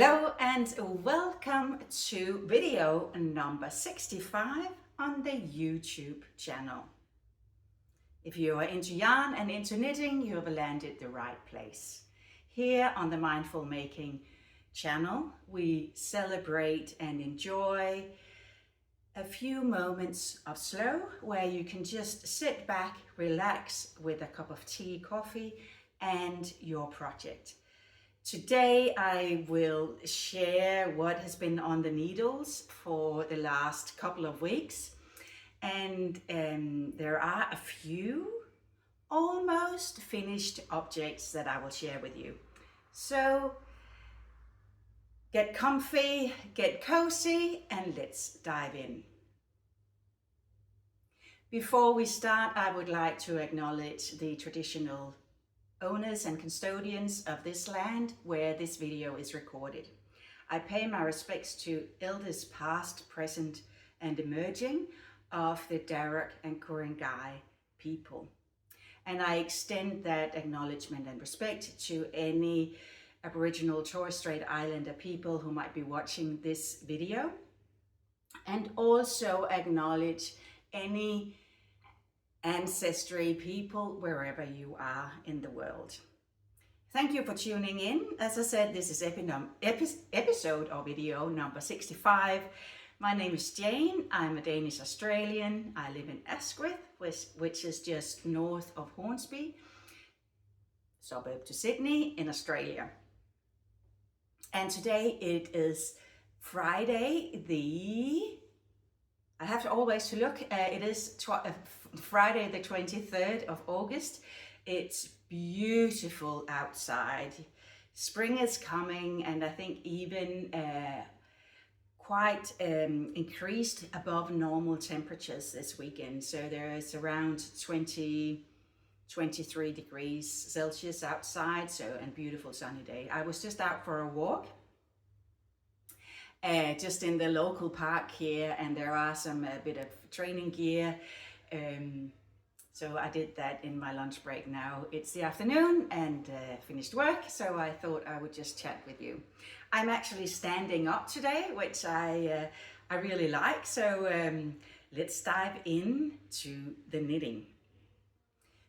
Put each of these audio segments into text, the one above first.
Hello and welcome to video number 65 on the YouTube channel. If you are into yarn and into knitting, you have landed the right place. Here on the Mindful Making channel, we celebrate and enjoy a few moments of slow where you can just sit back, relax with a cup of tea, coffee, and your project. Today I will share what has been on the needles for the last couple of weeks, and there are a few almost finished objects that I will share with you. So get comfy, get cozy, and let's dive in. Before we start, I would like to acknowledge the traditional owners and custodians of this land where this video is recorded. I pay my respects to elders past, present, and emerging of the Darug and Ku-ring-gai people. And I extend that acknowledgement and respect to any Aboriginal Torres Strait Islander people who might be watching this video, and also acknowledge any ancestry people wherever you are in the world. Thank you for tuning in. As I said, this is episode or video number 65. My name is Jane. I'm a Danish Australian. I live in Asquith, which is just north of Hornsby, suburb to Sydney in Australia. And today it is Friday I have to always look. It is Friday the 23rd of August. It's beautiful outside. Spring is coming, and I think even quite increased above normal temperatures this weekend. So there is around 23 degrees Celsius outside, so and beautiful sunny day. I was just out for a walk. Just in the local park here, and there are some bit of training gear, so I did that in my lunch break. Now it's the afternoon and finished work, so I thought I would just chat with you. I'm actually standing up today, which I really like, so let's dive into the knitting.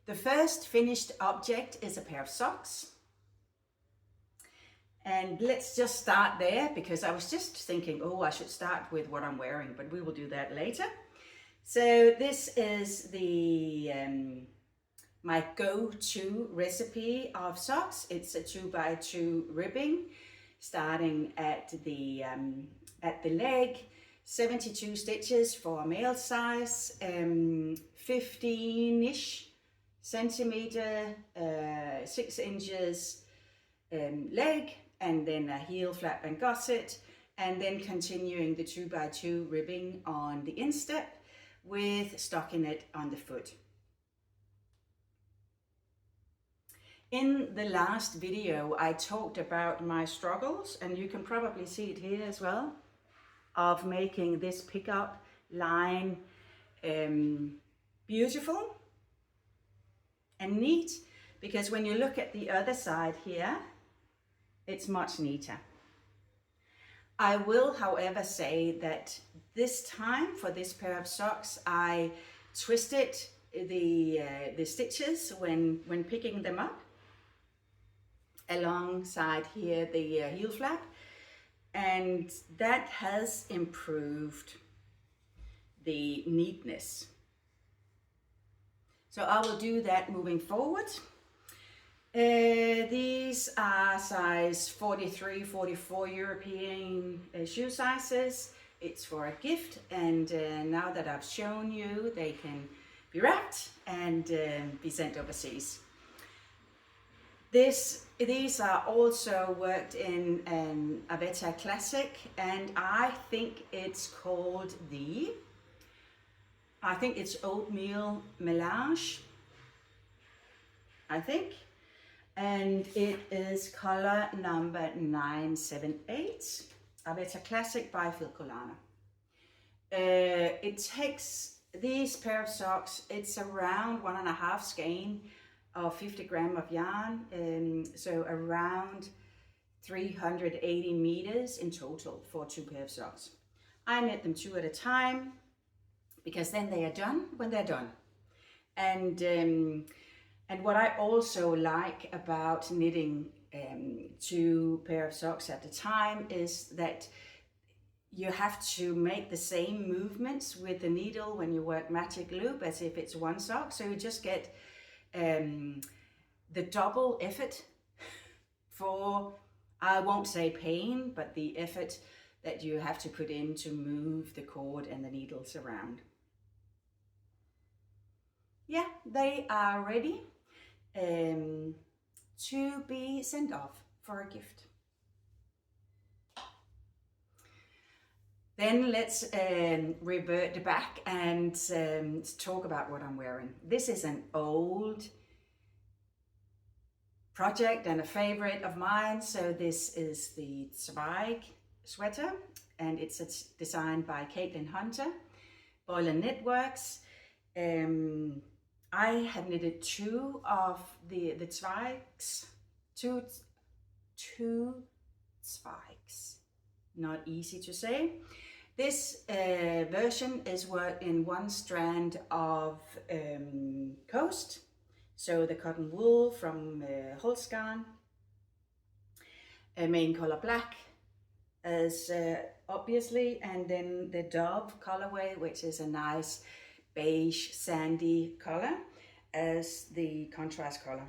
The first finished object is a pair of socks. And let's just start there, because I was just thinking, oh, I should start with what I'm wearing, but we will do that later. So this is the my go-to recipe of socks. It's a 2x2 ribbing, starting at the leg, 72 stitches for male size, 15-ish centimeter, 6 inches leg, and then a heel flap and gusset, and then continuing the 2x2 ribbing on the instep with stockinette on the foot. In the last video, I talked about my struggles, and you can probably see it here as well, of making this pickup line beautiful and neat, because when you look at the other side here, it's much neater. I will, however, say that this time for this pair of socks, I twisted the stitches when picking them up alongside here the heel flap, and that has improved the neatness. So I will do that moving forward. These are size 43, 44 European shoe sizes. It's for a gift, and now that I've shown you, they can be wrapped and be sent overseas. These are also worked in an Avetta Classic, and I think it's called it's oatmeal melange, I think. And it is color number 978, Avetta Classic by Phil Colana. It takes these pair of socks, it's around 1.5 skein of 50 gram of yarn, so around 380 meters in total for 2 pair of socks. I knit them 2 at a time because then they are done when they're done. And what I also like about knitting 2 pair of socks at a time is that you have to make the same movements with the needle when you work magic loop as if it's 1 sock. So you just get the double effort for, I won't say pain, but the effort that you have to put in to move the cord and the needles around. Yeah, they are ready to be sent off for a gift. Then let's revert back and talk about what I'm wearing. This is an old project and a favorite of mine. So this is the Zweig sweater, and it's designed by Caitlin Hunter, Boiler Knitworks. I have knitted 2 of the Zweigs, two Zweigs, not easy to say. This version is worked in 1 strand of coast, so the cotton wool from Holzgarn, main color black as obviously, and then the Dove colorway, which is a nice beige sandy color as the contrast color.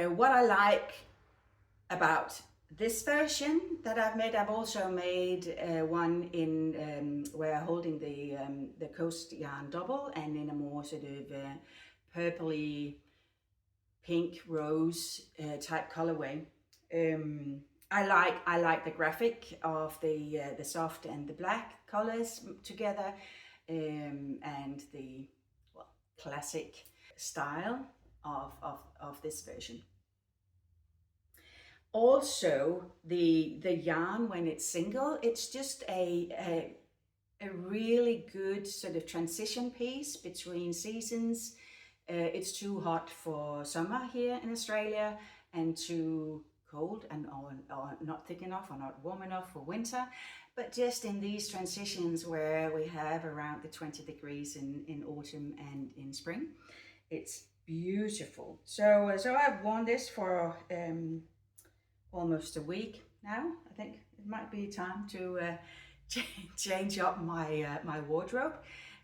What I like about this version that I've made, I've also made one in where I'm holding the coast yarn double and in a more sort of purpley pink rose type colorway. I like the graphic of the soft and the black colors together, and the classic style of this version. Also, the yarn, when it's single, it's just a really good sort of transition piece between seasons. It's too hot for summer here in Australia and too cold and or not thick enough or not warm enough for winter. But just in these transitions where we have around the 20 degrees in autumn and in spring, it's beautiful. So I've worn this for almost a week now. I think it might be time to change up my wardrobe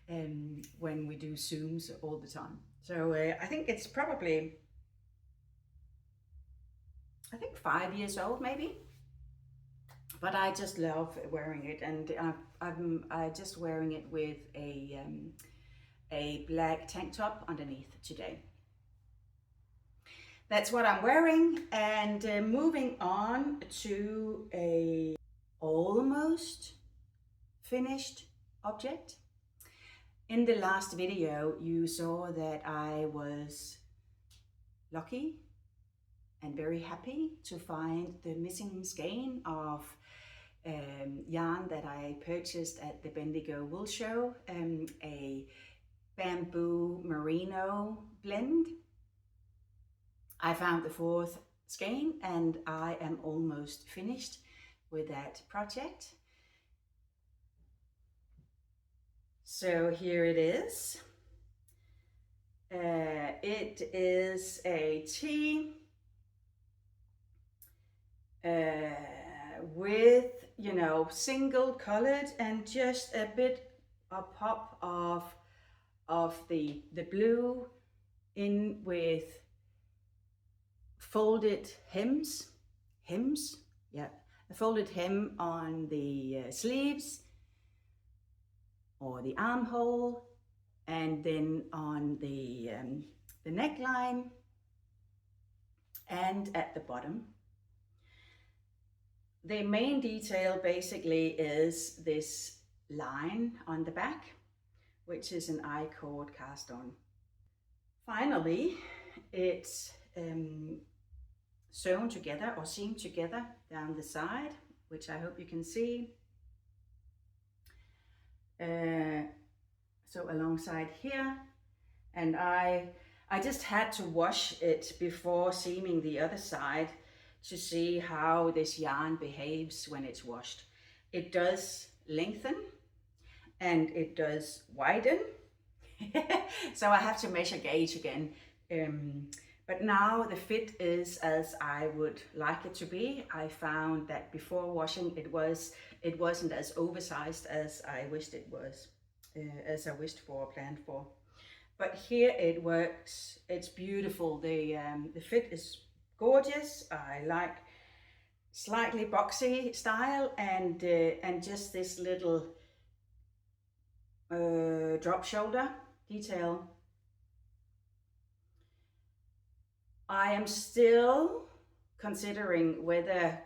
when we do Zooms all the time. So I think it's probably, I think 5 years old maybe, but I just love wearing it, and I'm just wearing it with a black tank top underneath today. That's what I'm wearing, and moving on to a almost finished object. In the last video, you saw that I was lucky and very happy to find the missing skein of yarn that I purchased at the Bendigo Wool Show, a bamboo merino blend. I found the 4th skein and I am almost finished with that project. So here it is. It is a tee with, you know, single colored and just a bit a pop of the blue in with folded hems, yeah, a folded hem on the sleeves or the armhole, and then on the neckline and at the bottom. The main detail basically is this line on the back, which is an I-cord cast on. Finally, it's sewn together or seamed together down the side, which I hope you can see. So alongside here, and I just had to wash it before seaming the other side to see how this yarn behaves when it's washed. It does lengthen and it does widen. So I have to measure gauge again. But now the fit is as I would like it to be. I found that before washing it wasn't as oversized as I wished it was, as I wished for, planned for. But here it works. It's beautiful. The fit is gorgeous. I like slightly boxy style and just this little drop shoulder detail. I am still considering whether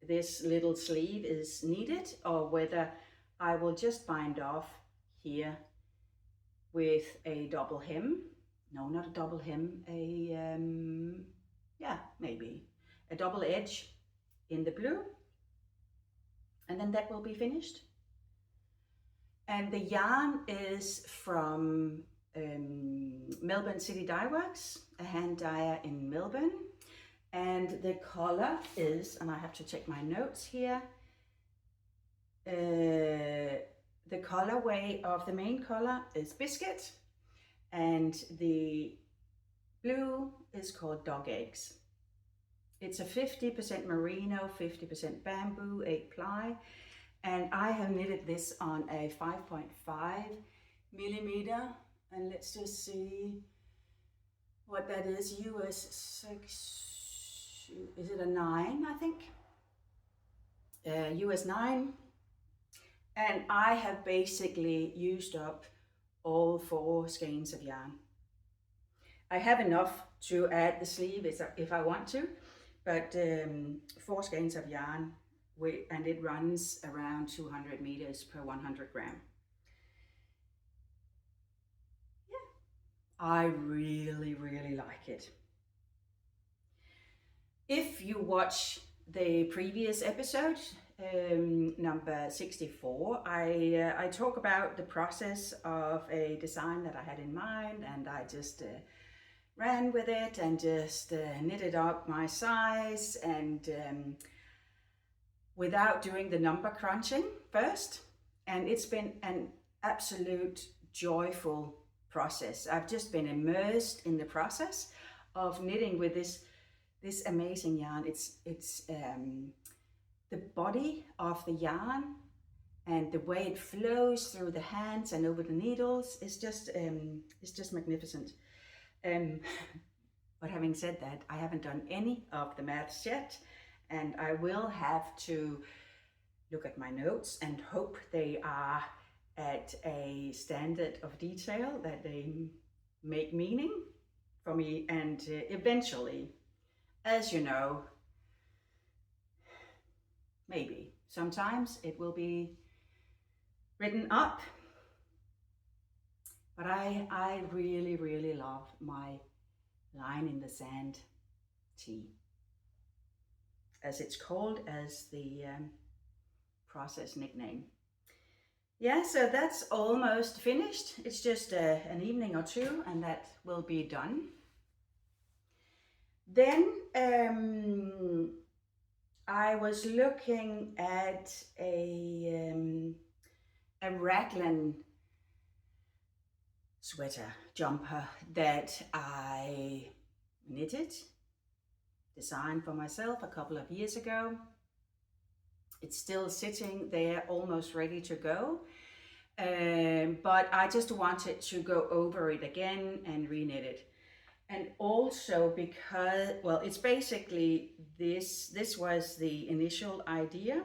this little sleeve is needed or whether I will just bind off here with a double hem. No, not a double hem, yeah, maybe a double edge in the blue, and then that will be finished. And the yarn is from Melbourne City Dye Works, a hand dyer in Melbourne. And the color is, and I have to check my notes here, the colorway of the main color is biscuit, and the blue is called dog eggs. It's a 50% merino, 50% bamboo, 8 ply. And I have knitted this on a 5.5 millimeter, and let's just see what that is. US 6, is it a 9, I think? US 9. And I have basically used up all 4 skeins of yarn. I have enough to add the sleeve if I want to, but 4 skeins of yarn, and it runs around 200 meters per 100 gram. Yeah, I really, really like it. If you watch the previous episode, number 64, I talk about the process of a design that I had in mind, and I just ran with it and just knitted up my size, and without doing the number crunching first. And it's been an absolute joyful process. I've just been immersed in the process of knitting with this amazing yarn. It's the body of the yarn and the way it flows through the hands and over the needles is just magnificent. But having said that, I haven't done any of the maths yet, and I will have to look at my notes and hope they are at a standard of detail that they make meaning for me. And eventually, as you know, maybe sometimes it will be written up. But I really, really love my line in the sand tee, as it's called, as the process nickname. Yeah, so that's almost finished. It's just an evening or two and that will be done. Then I was looking at a raglan sweater jumper that I knitted, designed for myself a couple of years ago. It's still sitting there almost ready to go, but I just wanted to go over it again and reknit it. And also because, well, it's basically this was the initial idea.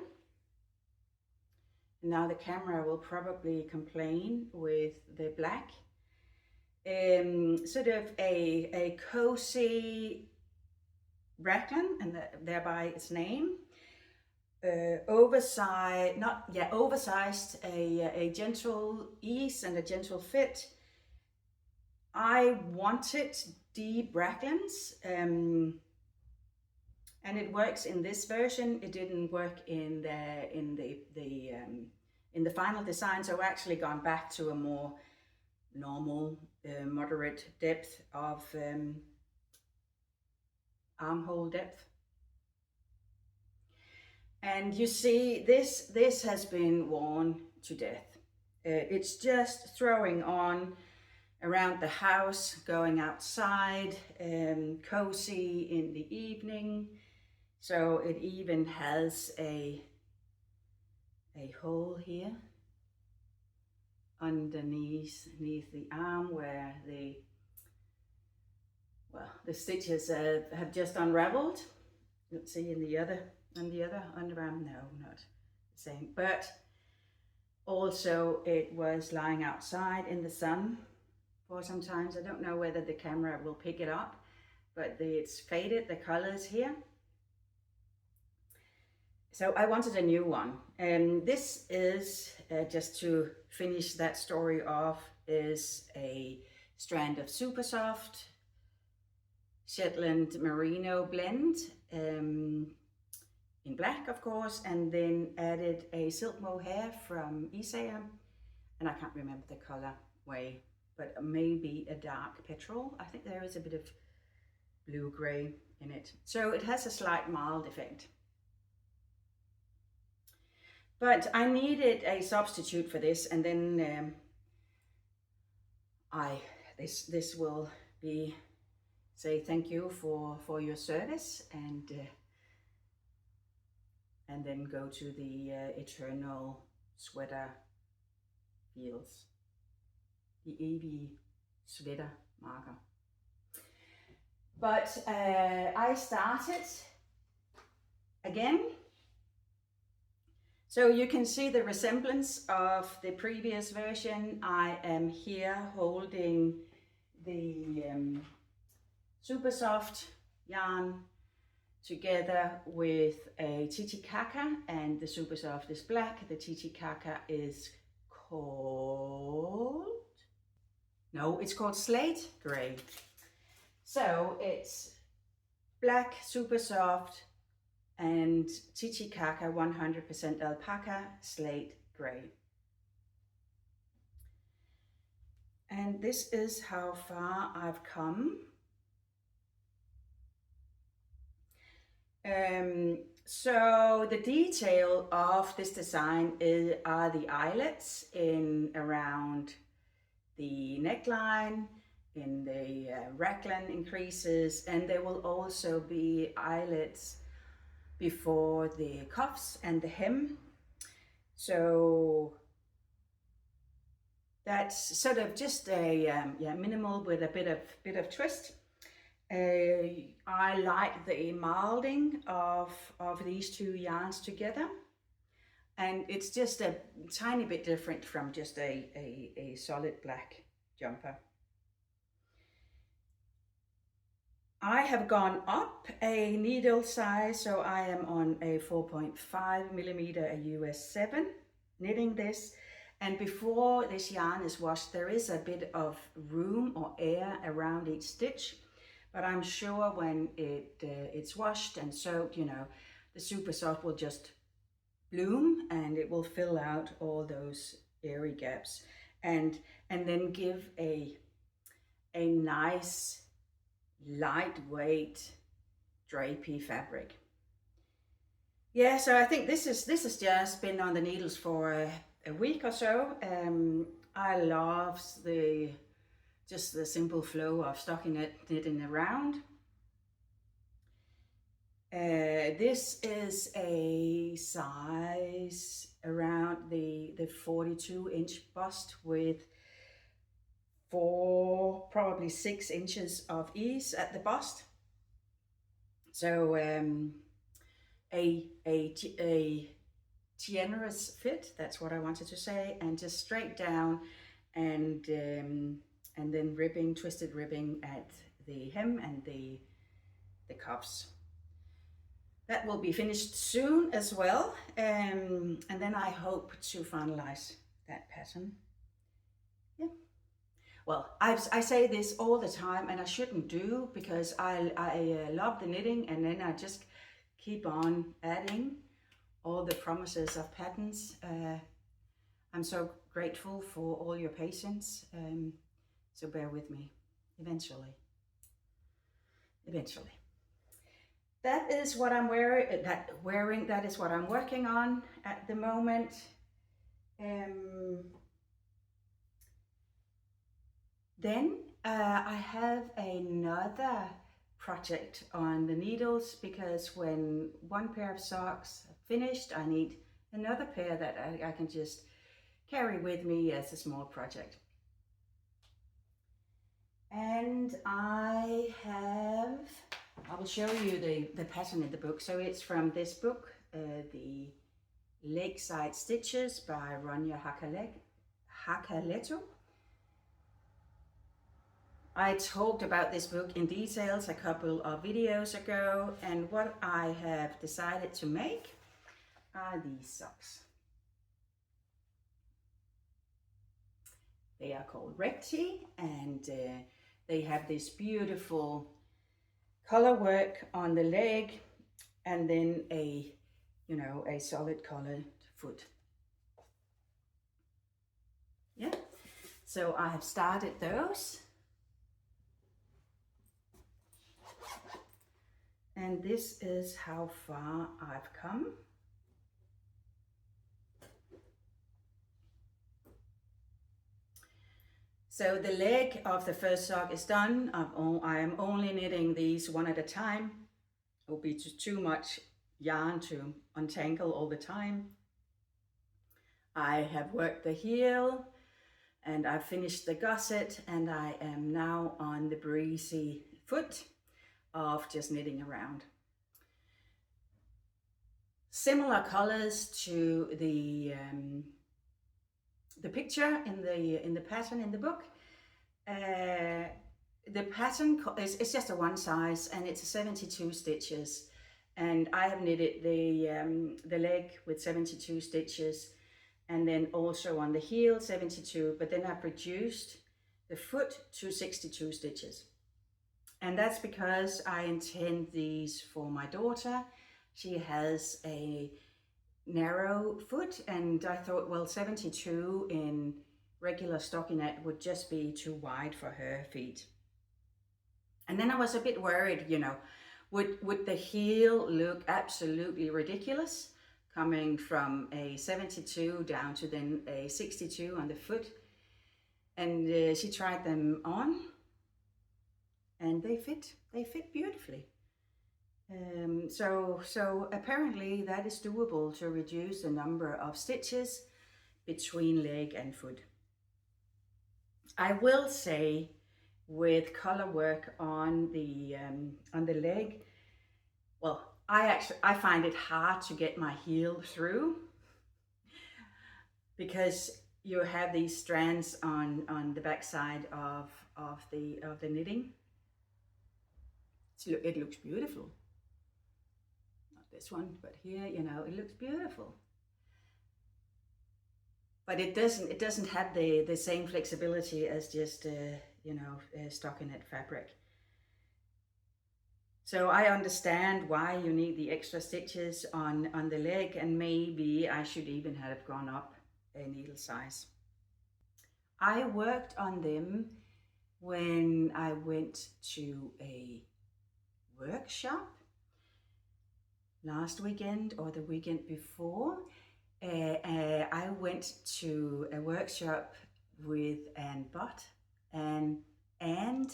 Now the camera will probably complain with the black. Sort of a cozy raglan, and thereby its name. Oversized, oversized, a gentle ease and a gentle fit. I wanted deep raglans, and it works in this version. It didn't work in the final design, so I've actually gone back to a more normal, moderate depth of armhole depth. And you see, this has been worn to death. It's just throwing on around the house, going outside, cozy in the evening. So it even has a hole here underneath the arm where the stitches have just unraveled. Let's see on the other underarm. No, not the same. But also it was lying outside in the sun for some time. I don't know whether the camera will pick it up, but it's faded, the colors here. So I wanted a new one. And this is, just to finish that story off, is a strand of super soft Shetland merino blend, in black of course, and then added a silk mohair from Isager, and I can't remember the color way, but maybe a dark petrol. I think there is a bit of blue gray in it. So it has a slight mild effect. But I needed a substitute for this, and then this will be say thank you for your service, and then go to the eternal sweater fields, the evige sweater marker. But I started again. So you can see the resemblance of the previous version. I am here holding the super soft yarn together with a Titicaca, and the super soft is black. The Titicaca is called, no, it's called slate gray. So it's black super soft and Titicaca 100% alpaca slate gray. And this is how far I've come. So the detail of this design are the eyelets in around the neckline, in the raglan increases, and there will also be eyelets before the cuffs and the hem. So that's sort of just a minimal with a bit of twist. I like the moulding of these two yarns together, and it's just a tiny bit different from just a solid black jumper. I have gone up a needle size, so I am on a 4.5 millimeter, a US 7, knitting this. And before this yarn is washed, there is a bit of room or air around each stitch, but I'm sure when it's washed and soaked, you know, the super soft will just bloom and it will fill out all those airy gaps, and then give a nice lightweight drapey fabric. Yeah, so I think this has just been on the needles for a week or so. I love just the simple flow of stocking it, knitting around. This is a size around the 42-inch bust with 4, probably 6 inches of ease at the bust. So a generous fit, that's what I wanted to say, and just straight down, and then ribbing, twisted ribbing at the hem and the cuffs. That will be finished soon as well, and then I hope to finalize that pattern. Yeah. Well, I say this all the time, and I shouldn't do, because I love the knitting, and then I just keep on adding all the promises of patterns. I'm so grateful for all your patience, so bear with me. Eventually. that is what I'm wearing. That is what I'm working on at the moment. Then I have another project on the needles, because when one pair of socks are finished, I need another pair that I can just carry with me as a small project. And I will show you the pattern in the book. So it's from this book, the Lakeside Stitches by Ronja Hakaletto. I talked about this book in details a couple of videos ago, and what I have decided to make are these socks. They are called Recti, and they have this beautiful color work on the leg, and then a solid colored foot. Yeah, so I have started those. And this is how far I've come. So the leg of the first sock is done. I am only knitting these one at a time. It will be too much yarn to untangle all the time. I have worked the heel and I've finished the gusset, and I am now on the breezy foot of just knitting around. Similar colors to the picture in the pattern in the book. The pattern is just a one size, and it's 72 stitches, and I have knitted the leg with 72 stitches, and then also on the heel 72, but then I've reduced the foot to 62 stitches. And that's because I intend these for my daughter. She has a narrow foot, and I thought, well, 72 in regular stockinette would just be too wide for her feet. And then I was a bit worried, would the heel look absolutely ridiculous coming from a 72 down to then a 62 on the foot? And she tried them on, and they fit beautifully. So apparently that is doable, to reduce the number of stitches between leg and foot. I will say, with color work on the leg, well, I find it hard to get my heel through, because you have these strands on the back side of the knitting. It looks beautiful. Not this one, but here, it looks beautiful. But it doesn't have the same flexibility as just stockinette fabric. So I understand why you need the extra stitches on the leg, and maybe I should even have gone up a needle size. I worked on them when I went to a workshop last weekend or the weekend before. I went to a workshop with Anne Bott, and Anne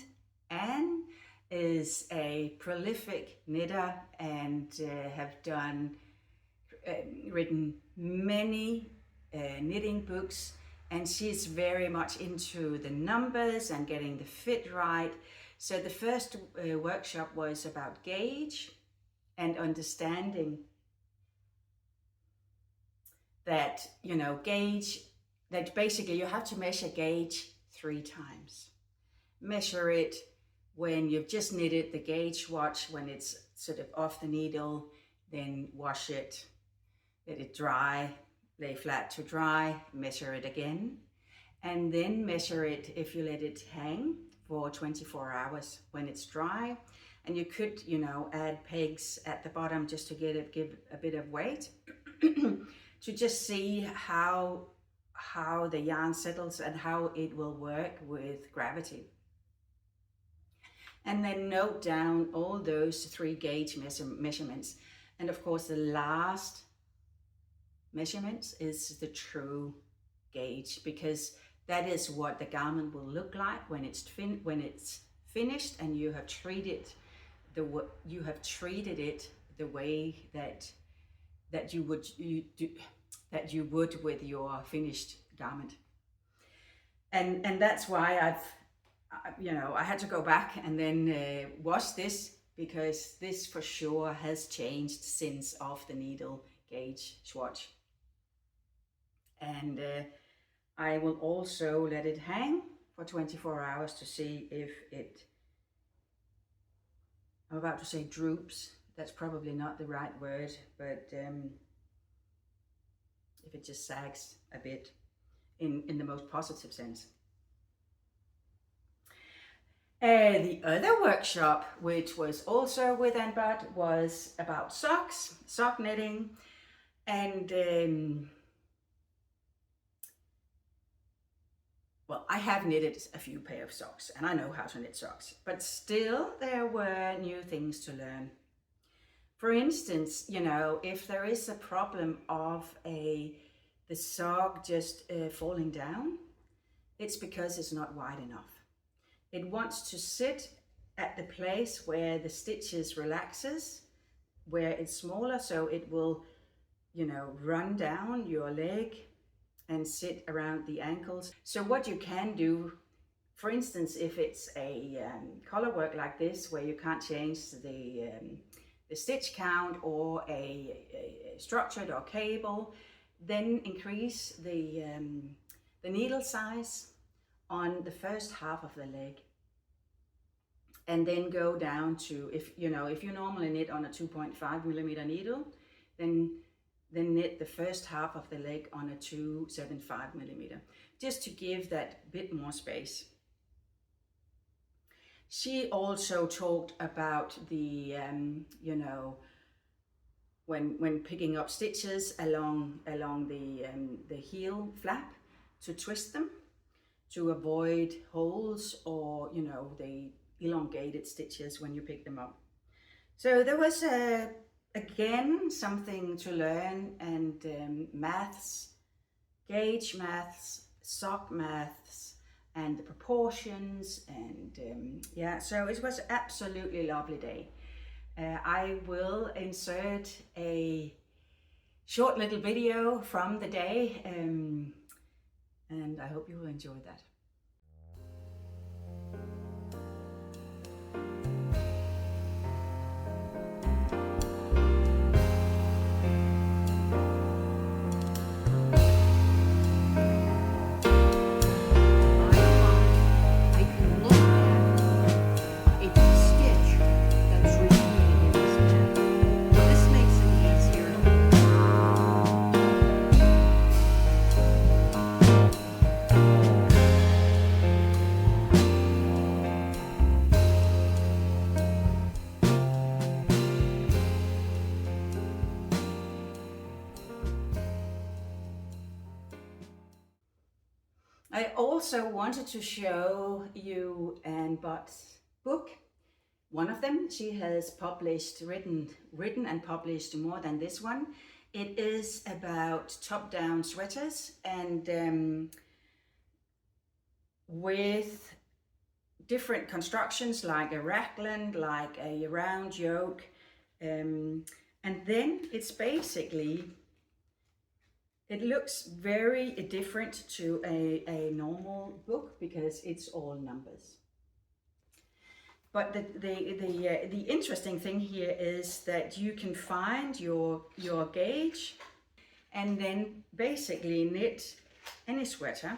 is a prolific knitter and have written many knitting books, and she's very much into the numbers and getting the fit right. So the first workshop was about gauge and understanding that, gauge, that basically you have to measure gauge 3 times. Measure it when you've just knitted the gauge watch, when it's sort of off the needle, then wash it, let it dry, lay flat to dry, measure it again, and then measure it if you let it hang for 24 hours when it's dry. And you could, add pegs at the bottom just to give a bit of weight to just see how the yarn settles and how it will work with gravity. and then note down all those 3 gauge measurements. And of course, the last measurements is the true gauge, because that is what the garment will look like when it's finished, and you have treated it the way that you would with your finished garment. And that's why I had to go back and then wash this, because this for sure has changed since off the needle gauge swatch. And I will also let it hang for 24 hours to see if it, I'm about to say droops, that's probably not the right word, but if it just sags a bit in the most positive sense. The other workshop, which was also with Anbud, was about socks, sock knitting, and well, I have knitted a few pair of socks and I know how to knit socks, but still there were new things to learn. For instance, if there is a problem of the sock just falling down, it's because it's not wide enough. It wants to sit at the place where the stitches relaxes, where it's smaller, so it will, run down your leg and sit around the ankles. So what you can do, for instance, if it's a collar work like this, where you can't change the stitch count or a structured or cable, then increase the needle size on the first half of the leg, and then go down to, if you normally knit on a 2.5 millimeter needle, then knit the first half of the leg on a 2.75 millimeter, just to give that bit more space. She also talked about the when picking up stitches along the heel flap, to twist them to avoid holes or the elongated stitches when you pick them up. So there was again something to learn, and maths, gauge maths, sock maths, and the proportions, and yeah, so it was absolutely lovely day. I will insert a short little video from the day, and I hope you will enjoy that. I also wanted to show you Anbud's book. One of them, she has written and published more than this one. It is about top-down sweaters, and with different constructions, like a raglan, like a round yoke, and then it's basically, it looks very different to a normal book because it's all numbers. But the interesting thing here is that you can find your gauge and then basically knit any sweater.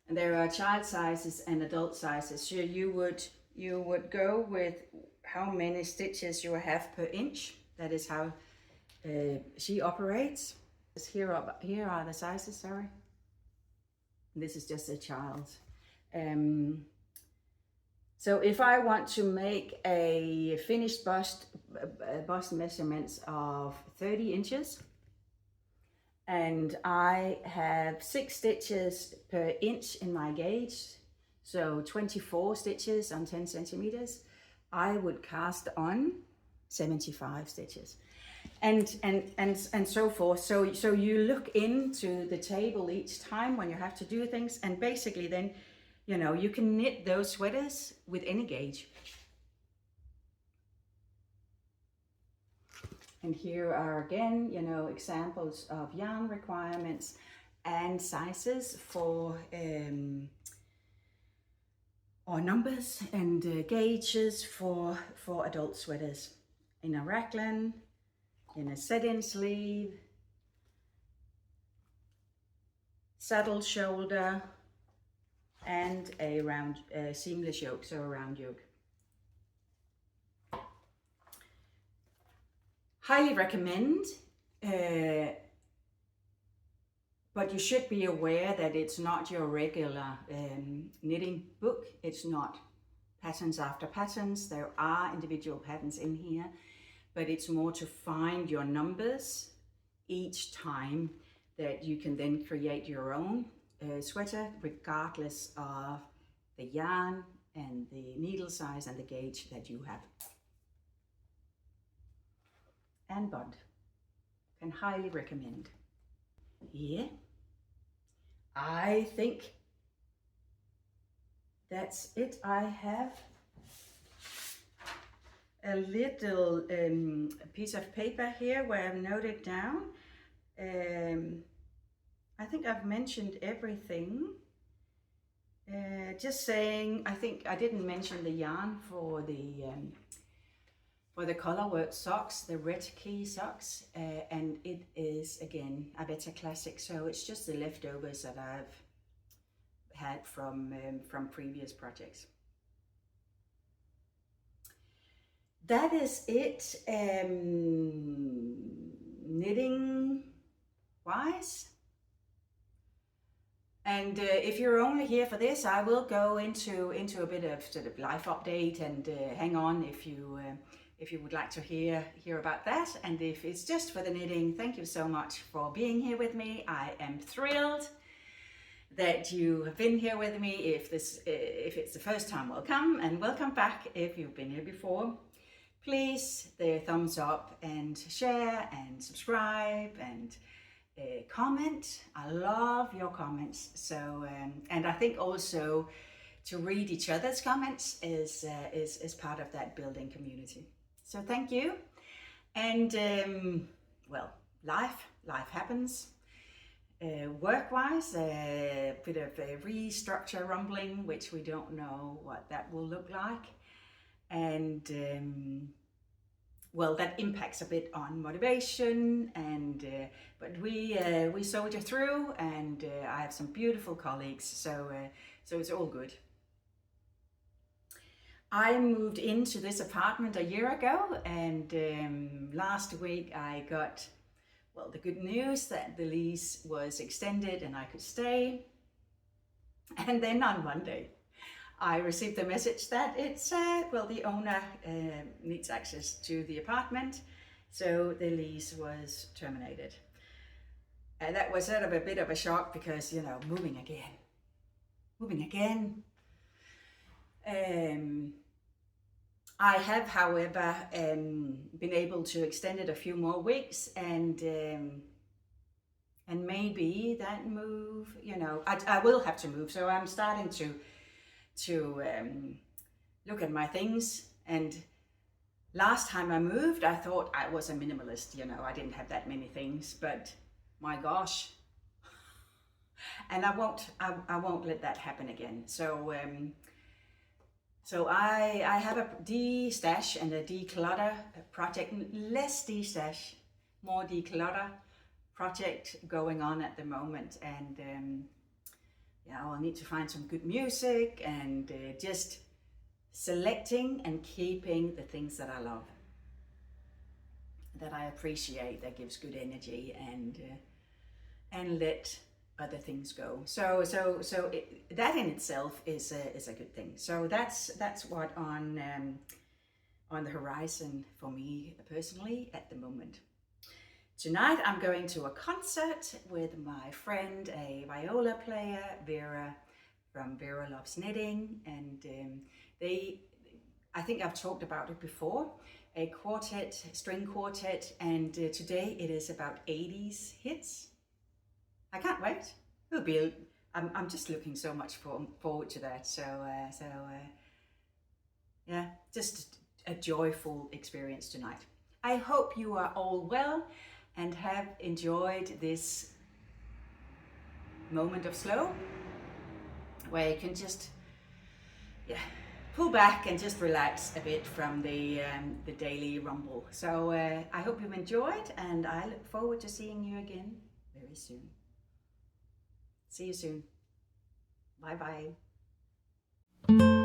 And there are child sizes and adult sizes. So you would go with how many stitches you have per inch. That is how she operates. Here are the sizes, sorry. This is just a child. So if I want to make a finished bust measurements of 30 inches, and I have 6 stitches per inch in my gauge, so 24 stitches on 10 centimeters, I would cast on 75 stitches. And so forth. So you look into the table each time when you have to do things, and basically then, you know, you can knit those sweaters with any gauge. And here are again, you know, examples of yarn requirements and sizes for or numbers and gauges for adult sweaters in a raglan, in a set-in sleeve, saddle shoulder, and a round seamless yoke, so a round yoke. Highly recommend, but you should be aware that it's not your regular knitting book. It's not patterns after patterns. There are individual patterns in here, but it's more to find your numbers each time that you can then create your own sweater, regardless of the yarn and the needle size and the gauge that you have. And bond, can highly recommend. Here, I think that's it. I have a little piece of paper here where I've noted down. I think I've mentioned everything. Just saying, I think I didn't mention the yarn for the colorwork socks, the red key socks, and it is again a Better Classic. So it's just the leftovers that I've had from previous projects. That is it, knitting wise. And if you're only here for this, I will go into a bit of sort of life update, and hang on if you would like to hear about that. And if it's just for the knitting, thank you so much for being here with me. I am thrilled that you have been here with me. If it's the first time, welcome, and welcome back if you've been here before. Please, the thumbs up and share and subscribe and comment. I love your comments. So and I think also to read each other's comments is part of that building community. So thank you. And well, life happens. Work-wise, a bit of a restructure rumbling, which we don't know what that will look like. And well, that impacts a bit on motivation, and but we soldier through, and I have some beautiful colleagues, so it's all good. I moved into this apartment a year ago, and last week I got, well, the good news that the lease was extended and I could stay. And then on Monday, I received the message that it's, well, the owner needs access to the apartment, so the lease was terminated. And that was sort of a bit of a shock because, you know, moving again. I have, however, been able to extend it a few more weeks, and maybe that move, you know, I will have to move. So I'm starting to look at my things. And last time I moved, I thought I was a minimalist, you know, I didn't have that many things, but my gosh. And I won't let that happen again. So so I have a de-stash and a declutter project, less de-stash, more declutter project going on at the moment. And yeah, I'll need to find some good music, and just selecting and keeping the things that I love, that I appreciate, that gives good energy, and let other things go. So that in itself is a good thing. So that's what on the horizon for me personally at the moment. Tonight I'm going to a concert with my friend, a viola player, Vera, from Vera Loves Knitting, and I think I've talked about it before, a quartet, string quartet, and today it is about 80s hits. I can't wait. I'm just looking so much forward to that. Yeah, just a joyful experience tonight. I hope you are all well and have enjoyed this moment of slow, where you can just pull back and just relax a bit from the daily rumble. So I hope you've enjoyed, and I look forward to seeing you again very soon. See you soon. Bye bye.